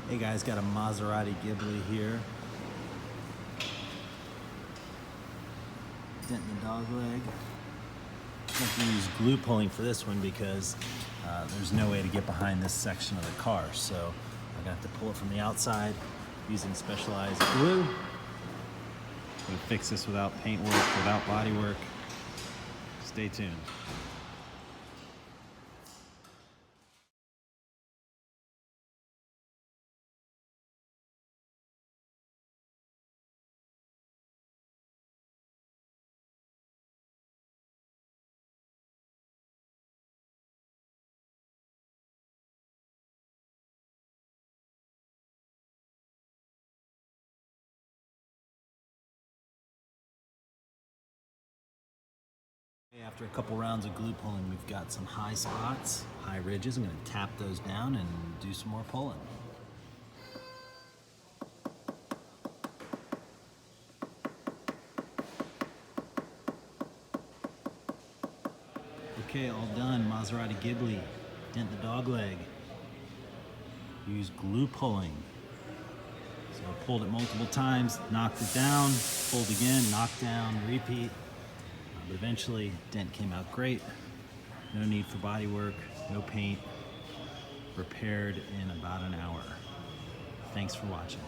Hey guys, got a Maserati Ghibli here. Dent in the dog leg. I'm going to use glue pulling for this one because there's no way to get behind this section of the car. So I'm going to have to pull it from the outside using specialized glue. I'm going to fix this without paint work, without body work. Stay tuned. After a couple rounds of glue pulling, we've got some high spots, high ridges. I'm going to tap those down and do some more pulling. Okay, all done. Maserati Ghibli, dent the dog leg. Use glue pulling. So I pulled it multiple times, knocked it down, pulled again, knocked down, repeat. But eventually, dent came out great. No need for body work, no paint. Repaired in about an hour. Thanks for watching.